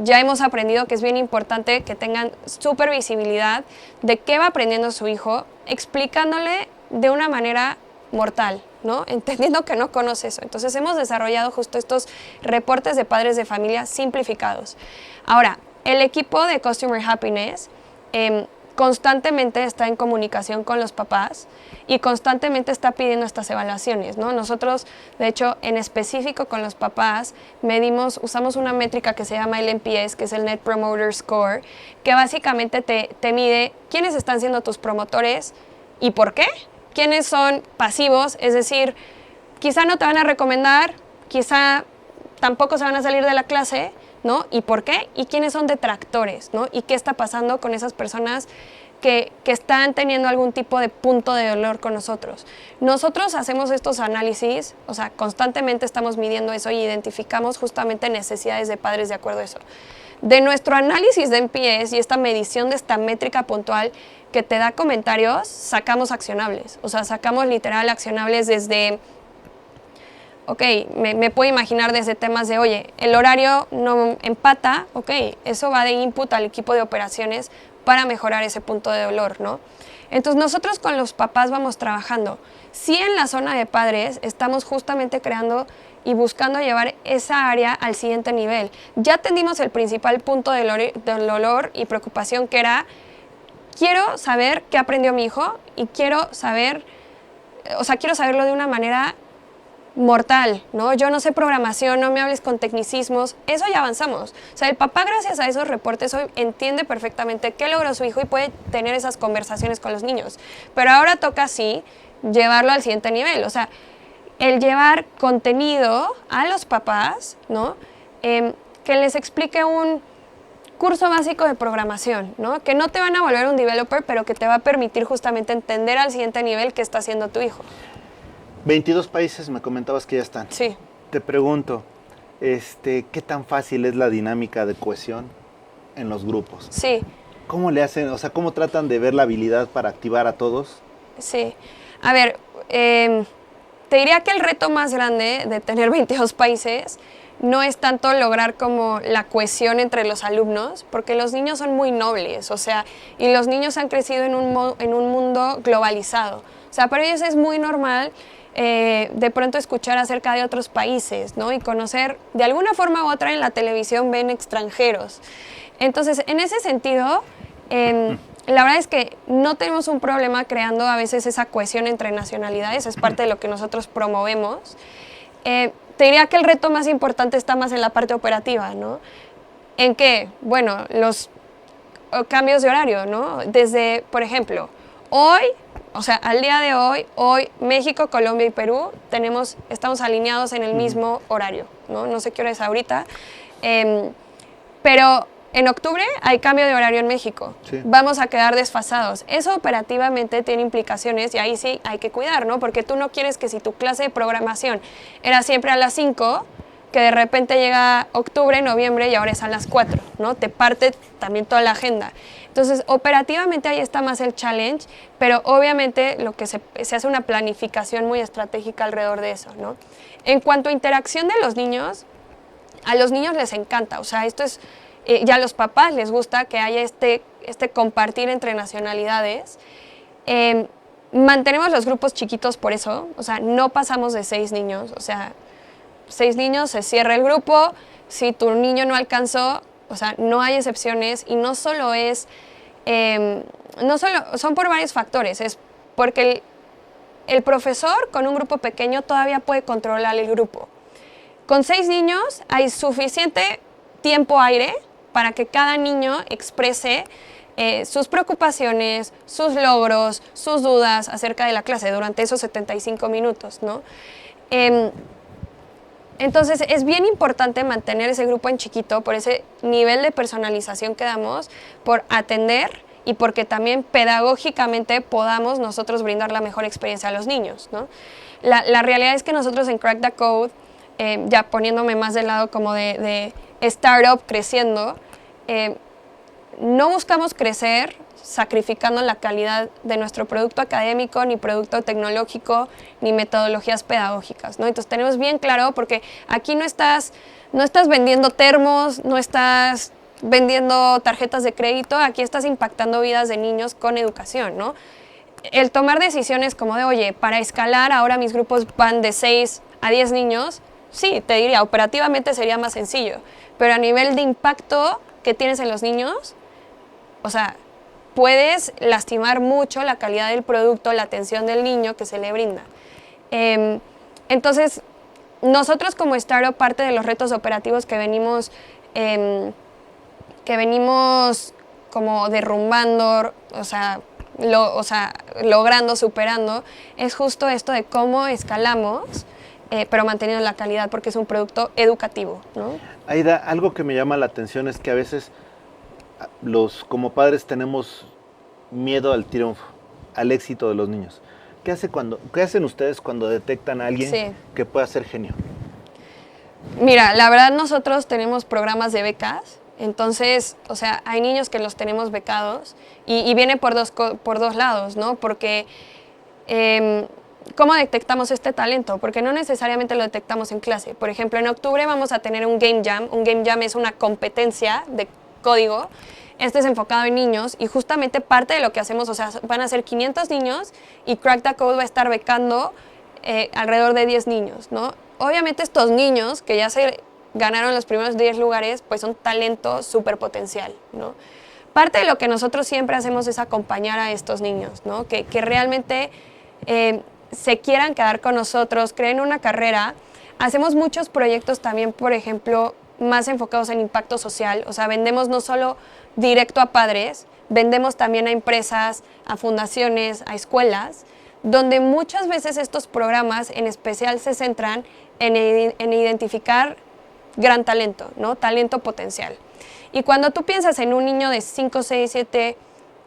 ya hemos aprendido que es bien importante que tengan supervisibilidad de qué va aprendiendo su hijo, explicándole de una manera mortal, ¿no? Entendiendo que no conoce eso. Entonces hemos desarrollado justo estos reportes de padres de familia simplificados. Ahora, el equipo de Customer Happiness constantemente está en comunicación con los papás y constantemente está pidiendo estas evaluaciones, ¿no? Nosotros, de hecho, en específico con los papás, usamos una métrica que se llama el NPS, que es el Net Promoter Score, que básicamente te mide quiénes están siendo tus promotores y por qué, quiénes son pasivos, es decir, quizá no te van a recomendar, quizá tampoco se van a salir de la clase, ¿no? ¿Y por qué? ¿Y quiénes son detractores, ¿no? ¿Y qué está pasando con esas personas que están teniendo algún tipo de punto de dolor con nosotros? Nosotros hacemos estos análisis, o sea, constantemente estamos midiendo eso y identificamos justamente necesidades de padres de acuerdo a eso. De nuestro análisis de NPS y esta medición de esta métrica puntual que te da comentarios, sacamos accionables. O sea, sacamos literal accionables desde... Ok, me puedo imaginar desde temas de, oye, el horario no empata, ok, eso va de input al equipo de operaciones para mejorar ese punto de dolor, ¿no? Entonces nosotros con los papás vamos trabajando. Sí, en la zona de padres estamos justamente creando y buscando llevar esa área al siguiente nivel. Ya atendimos el principal punto del dolor y preocupación, que era, quiero saber qué aprendió mi hijo y quiero saberlo de una manera mortal, ¿no? Yo no sé programación, no me hables con tecnicismos, eso ya avanzamos. O sea, el papá, gracias a esos reportes, hoy entiende perfectamente qué logró su hijo y puede tener esas conversaciones con los niños. Pero ahora toca, sí, llevarlo al siguiente nivel. O sea, el llevar contenido a los papás, ¿no? Que les explique un curso básico de programación, ¿no? Que no te van a volver un developer, pero que te va a permitir justamente entender al siguiente nivel qué está haciendo tu hijo. 22 países me comentabas que ya están. Sí. Te pregunto, ¿qué tan fácil es la dinámica de cohesión en los grupos? Sí. ¿Cómo le hacen, o sea, cómo tratan de ver la habilidad para activar a todos? Sí. A ver, te diría que el reto más grande de tener 22 países no es tanto lograr como la cohesión entre los alumnos, porque los niños son muy nobles, o sea, y los niños han crecido en un mundo globalizado. O sea, para ellos es muy normal de pronto escuchar acerca de otros países, ¿no? Y conocer, de alguna forma u otra, en la televisión ven extranjeros. Entonces, en ese sentido, la verdad es que no tenemos un problema creando a veces esa cohesión entre nacionalidades, es parte de lo que nosotros promovemos. Te diría que el reto más importante está más en la parte operativa, ¿no? ¿En qué? Bueno, los cambios de horario, ¿no? Desde, por ejemplo, hoy, o sea, al día de hoy México, Colombia y Perú estamos alineados en el mismo horario, ¿no? No sé qué hora es ahorita, pero en octubre hay cambio de horario en México. Sí. Vamos a quedar desfasados. Eso operativamente tiene implicaciones y ahí sí hay que cuidar, ¿no? Porque tú no quieres que si tu clase de programación era siempre a las 5, que de repente llega octubre, noviembre y ahora es a las 4, ¿no? Te parte también toda la agenda. Entonces, operativamente ahí está más el challenge, pero obviamente lo que se hace una planificación muy estratégica alrededor de eso, ¿no? En cuanto a interacción de los niños, a los niños les encanta, o sea, esto es, ya a los papás les gusta que haya este compartir entre nacionalidades. Mantenemos los grupos chiquitos por eso, o sea, no pasamos de 6 niños, o sea, 6 niños, se cierra el grupo, si tu niño no alcanzó, o sea, no hay excepciones y no solo son por varios factores, es porque el profesor con un grupo pequeño todavía puede controlar el grupo. Con 6 niños hay suficiente tiempo aire para que cada niño exprese sus preocupaciones, sus logros, sus dudas acerca de la clase durante esos 75 minutos, ¿no? Entonces, es bien importante mantener ese grupo en chiquito por ese nivel de personalización que damos, por atender y porque también pedagógicamente podamos nosotros brindar la mejor experiencia a los niños, ¿no? La realidad es que nosotros en Crack the Code, ya poniéndome más del lado como de startup creciendo, no buscamos crecer sacrificando la calidad de nuestro producto académico, ni producto tecnológico, ni metodologías pedagógicas, ¿no? Entonces tenemos bien claro, porque aquí no estás vendiendo termos, no estás vendiendo tarjetas de crédito, aquí estás impactando vidas de niños con educación, ¿no? El tomar decisiones como de, oye, para escalar ahora mis grupos van de 6 a 10 niños, sí, te diría, operativamente sería más sencillo, pero a nivel de impacto que tienes en los niños, o sea, puedes lastimar mucho la calidad del producto, la atención del niño que se le brinda. Entonces, nosotros como startup, parte de los retos operativos que venimos como derrumbando, logrando, superando, es justo esto de cómo escalamos, pero manteniendo la calidad, porque es un producto educativo, ¿no? Aida, algo que me llama la atención es que a veces como padres tenemos miedo al triunfo, al éxito de los niños. ¿Qué hacen ustedes cuando detectan a alguien que pueda ser genio? Mira, la verdad nosotros tenemos programas de becas, entonces, o sea, hay niños que los tenemos becados y viene por dos lados, ¿no? Porque, ¿cómo detectamos este talento? Porque no necesariamente lo detectamos en clase. Por ejemplo, en octubre vamos a tener un Game Jam. Un Game Jam es una competencia de código. Este es enfocado en niños y justamente parte de lo que hacemos, o sea, van a ser 500 niños y Crack the Code va a estar becando alrededor de 10 niños, ¿no? Obviamente estos niños que ya se ganaron los primeros 10 lugares, pues son talento súper potencial, ¿no? Parte de lo que nosotros siempre hacemos es acompañar a estos niños, ¿no? Que realmente se quieran quedar con nosotros, creen una carrera. Hacemos muchos proyectos también, por ejemplo, más enfocados en impacto social. O sea, vendemos no solo directo a padres, vendemos también a empresas, a fundaciones, a escuelas, donde muchas veces estos programas en especial se centran en identificar gran talento, ¿no? Talento potencial. Y cuando tú piensas en un niño de 5, 6, 7,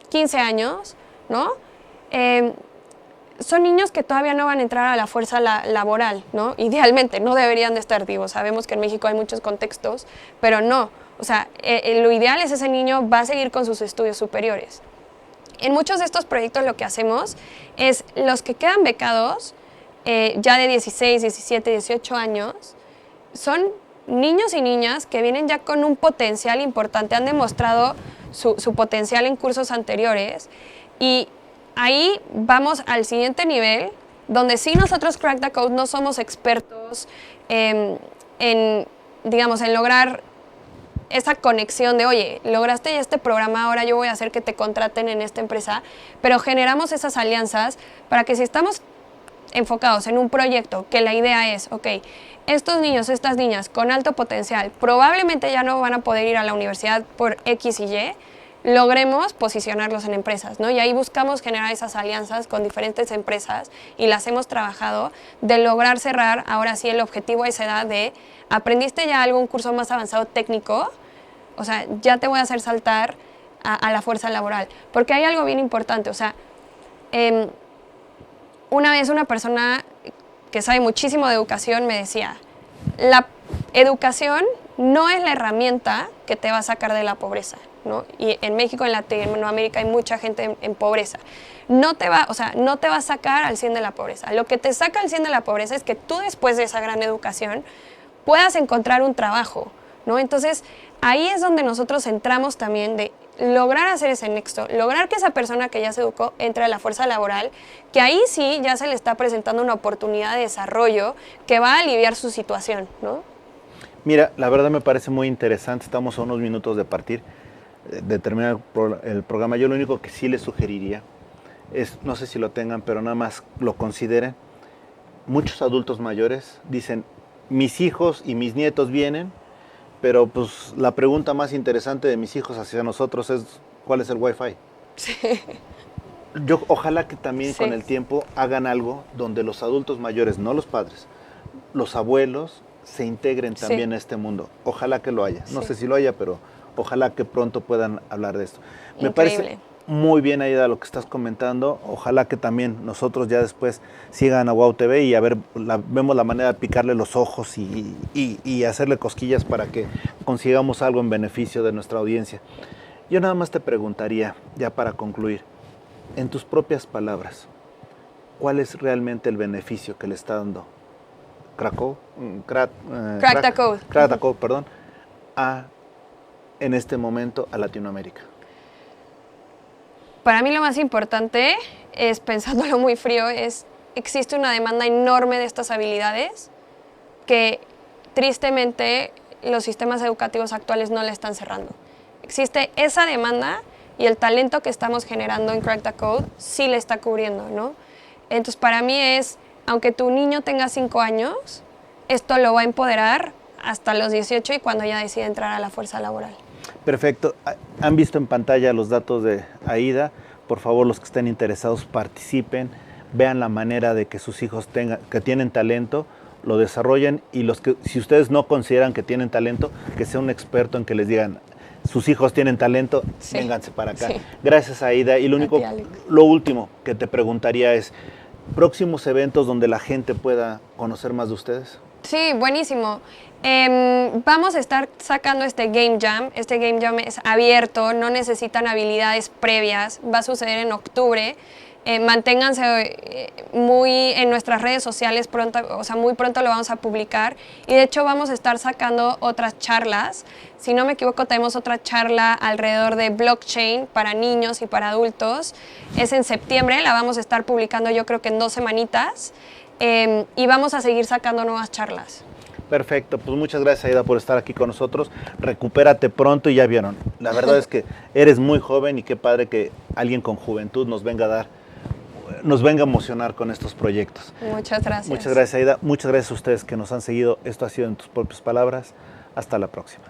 15 años, ¿no? Son niños que todavía no van a entrar a la fuerza laboral, ¿no? Idealmente, no deberían de estar vivos. Sabemos que en México hay muchos contextos, pero no. O sea, lo ideal es ese niño va a seguir con sus estudios superiores. En muchos de estos proyectos lo que hacemos es los que quedan becados, ya de 16, 17, 18 años, son niños y niñas que vienen ya con un potencial importante, han demostrado su potencial en cursos anteriores y ahí vamos al siguiente nivel, donde sí nosotros Crack the Code no somos expertos en lograr esa conexión de, oye, lograste ya este programa, ahora yo voy a hacer que te contraten en esta empresa, pero generamos esas alianzas para que si estamos enfocados en un proyecto que la idea es, ok, estos niños, estas niñas con alto potencial probablemente ya no van a poder ir a la universidad por X y Y, logremos posicionarlos en empresas, ¿no? Y ahí buscamos generar esas alianzas con diferentes empresas y las hemos trabajado de lograr cerrar ahora sí el objetivo a esa edad de ¿aprendiste ya algún curso más avanzado técnico? O sea, ya te voy a hacer saltar a la fuerza laboral. Porque hay algo bien importante, o sea, una vez una persona que sabe muchísimo de educación me decía, la educación no es la herramienta que te va a sacar de la pobreza, ¿no? Y en México, en Latinoamérica hay mucha gente en pobreza. No te va a sacar al 100 de la pobreza. Lo que te saca al 100 de la pobreza es que tú después de esa gran educación puedas encontrar un trabajo, ¿no? Entonces, ahí es donde nosotros entramos también de lograr hacer ese nexo, lograr que esa persona que ya se educó entre a la fuerza laboral, que ahí sí ya se le está presentando una oportunidad de desarrollo que va a aliviar su situación, ¿no? Mira, la verdad me parece muy interesante, estamos a unos minutos de partir, de terminar el programa. Yo lo único que sí les sugeriría es, no sé si lo tengan, pero nada más lo consideren. Muchos adultos mayores dicen, mis hijos y mis nietos vienen, pero pues la pregunta más interesante de mis hijos hacia nosotros es, ¿cuál es el Wi-Fi? Sí. Yo ojalá que también Sí. con el tiempo hagan algo donde los adultos mayores, no los padres, los abuelos se integren también a este mundo. Ojalá que lo haya. No sé si lo haya, pero ojalá que pronto puedan hablar de esto. Me parece muy bien, Aida, lo que estás comentando. Ojalá que también nosotros ya después sigan a Wow TV y vemos la manera de picarle los ojos y hacerle cosquillas para que consigamos algo en beneficio de nuestra audiencia. Yo nada más te preguntaría, ya para concluir, en tus propias palabras, ¿cuál es realmente el beneficio que le está dando Crack the Code, perdón, en este momento a Latinoamérica? Para mí lo más importante es, pensándolo muy frío, existe una demanda enorme de estas habilidades que tristemente los sistemas educativos actuales no le están cerrando. Existe esa demanda y el talento que estamos generando en Crack the Code sí le está cubriendo, ¿no? Entonces para mí es, aunque tu niño tenga 5 años, esto lo va a empoderar hasta los 18 y cuando ya decida entrar a la fuerza laboral. Perfecto. Han visto en pantalla los datos de AIDA. Por favor, los que estén interesados participen, vean la manera de que sus hijos que tienen talento, lo desarrollen, y los que, si ustedes no consideran que tienen talento, que sea un experto en que les digan, sus hijos tienen talento, Sí. vénganse para acá. Sí. Gracias, Aida. Y lo último que te preguntaría es, próximos eventos donde la gente pueda conocer más de ustedes. Sí, buenísimo. Vamos a estar sacando este Game Jam. Este Game Jam es abierto, no necesitan habilidades previas. Va a suceder en octubre. Manténganse muy en nuestras redes sociales pronto, o sea, muy pronto lo vamos a publicar. Y de hecho vamos a estar sacando otras charlas. Si no me equivoco, tenemos otra charla alrededor de blockchain para niños y para adultos. Es en septiembre, la vamos a estar publicando yo creo que en 2 semanitas. Y vamos a seguir sacando nuevas charlas. Perfecto, pues muchas gracias, Aida, por estar aquí con nosotros. Recupérate pronto, y ya vieron. La verdad es que eres muy joven y qué padre que alguien con juventud nos venga a emocionar con estos proyectos. Muchas gracias. Muchas gracias, Aida. Muchas gracias a ustedes que nos han seguido. Esto ha sido En Tus Propias Palabras. Hasta la próxima.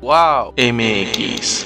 Wow. MX.